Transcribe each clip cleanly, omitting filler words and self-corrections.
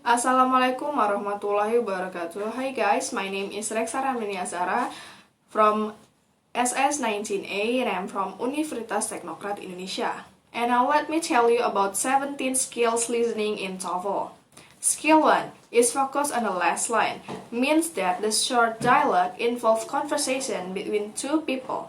Assalamualaikum warahmatullahi wabarakatuh. Hi guys, my name is Reksa Ramini Azara from SS19A and I'm from Universitas Teknokrat Indonesia. And now let me tell you about 17 skills listening in TOEFL. Skill 1 is focused on the last line, means that the short dialogue involves conversation between two people,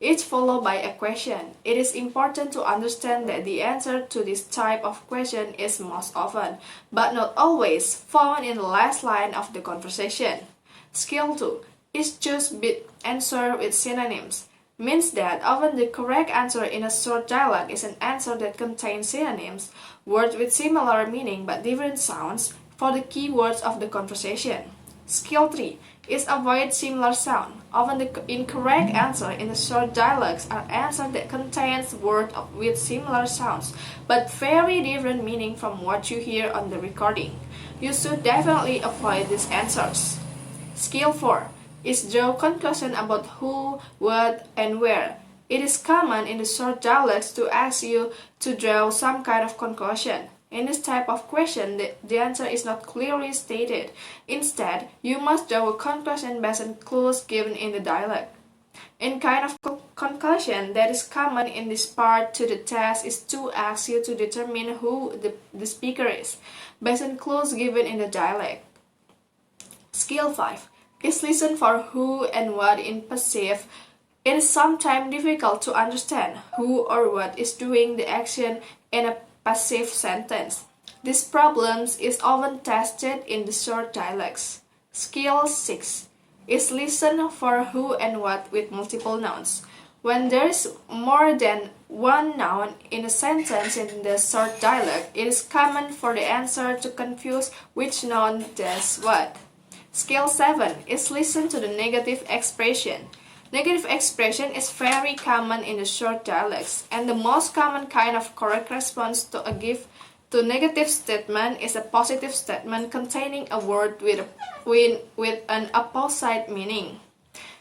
each followed by a question. It is important to understand that the answer to this type of question is most often, but not always, found in the last line of the conversation. Skill 2 is choose bit answer with synonyms, means that often the correct answer in a short dialogue is an answer that contains synonyms, words with similar meaning but different sounds, for the key words of the conversation. Skill 3 is avoid similar sound. Often the incorrect answer in the short dialogues are answers that contains words with similar sounds, but very different meaning from what you hear on the recording. You should definitely avoid these answers. Skill 4 is draw conclusion about who, what, and where. It is common in the short dialogues to ask you to draw some kind of conclusion. In this type of question, the answer is not clearly stated. Instead, you must draw a conclusion based on clues given in the dialogue. In kind of conclusion that is common in this part to the test is to ask you to determine who the speaker is, based on clues given in the dialogue. Skill 5 is listen for who and what in passive. It is sometimes difficult to understand who or what is doing the action in a passive sentence. This problem is often tested in the short dialogues. Skill 6 is listen for who and what with multiple nouns. When there is more than one noun in a sentence in the short dialogue, it is common for the answer to confuse which noun does what. Skill 7 is listen to the negative expression. Negative expression is very common in the short dialogues, and the most common kind of correct response to a give to negative statement is a positive statement containing a word with an opposite meaning.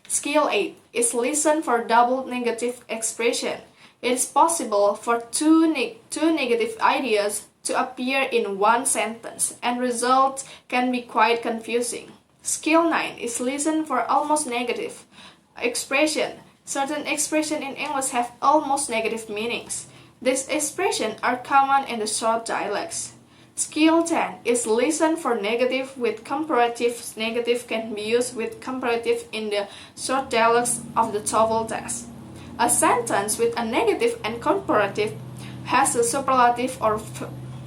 Skill 8 is listen for double negative expression. It is possible for two negative ideas to appear in one sentence, and results can be quite confusing. Skill 9 is listen for almost negative expression. Certain expressions in English have almost negative meanings. These expressions are common in the short dialogues. Skill 10 is listen for negative with comparative. Negative can be used with comparative in the short dialogues of the TOEFL test. A sentence with a negative and comparative has a superlative or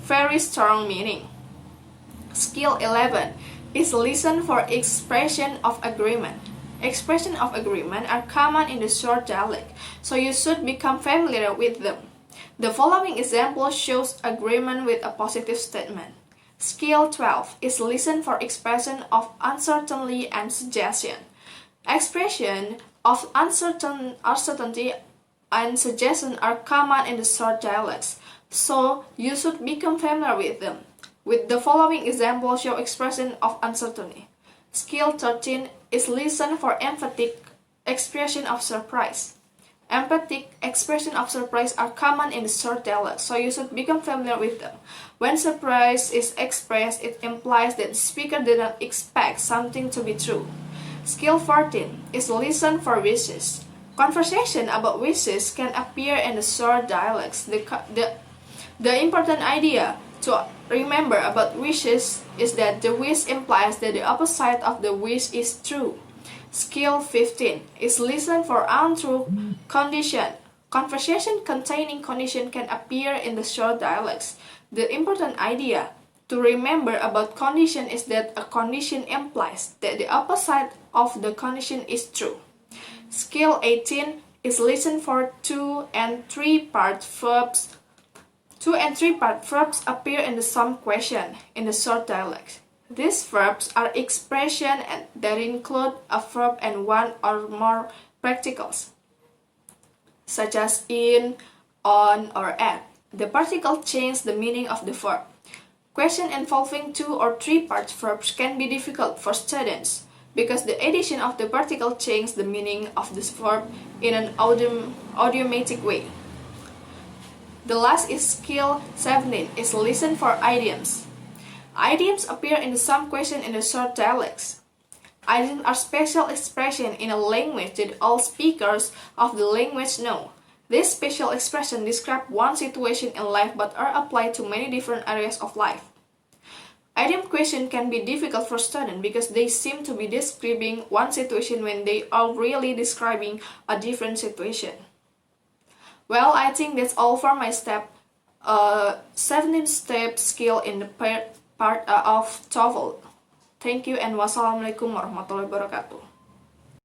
very strong meaning. Skill 11 is listen for expression of agreement. Expression of agreement are common in the short dialogue, so you should become familiar with them. The following example shows agreement with a positive statement. Skill 12 is listen for expression of uncertainty and suggestion. Expression of uncertainty and suggestion are common in the short dialogues, so you should become familiar with them. With the following example show expression of uncertainty. Skill 13 is listen for emphatic expression of surprise. Emphatic expression of surprise are common in the short dialogue, so you should become familiar with them. When surprise is expressed, it implies that the speaker did not expect something to be true. Skill 14 is listen for wishes. Conversation about wishes can appear in the short dialogues. The important idea to remember about wishes is that the wish implies that the opposite of the wish is true. Skill 15 is listen for untrue condition. Conversation containing condition can appear in the short dialogues. The important idea to remember about condition is that a condition implies that the opposite of the condition is true. Skill 18 is listen for two and three part verbs. Two and three part verbs appear in the sum question in the short dialogue. These verbs are expressions that include a verb and one or more particles, such as in, on, or at. The particle changes the meaning of the verb. Questions involving two or three part verbs can be difficult for students because the addition of the particle changes the meaning of this verb in an automatic way. The last is skill 17 is listen for idioms. Idioms appear in some question in the short dialects. Idioms are special expressions in a language that all speakers of the language know. These special expressions describe one situation in life but are applied to many different areas of life. Idiom questions can be difficult for students because they seem to be describing one situation when they are really describing a different situation. Well, I think that's all for my 17-step skill in the part of TOEFL. Thank you and wassalamualaikum warahmatullahi wabarakatuh.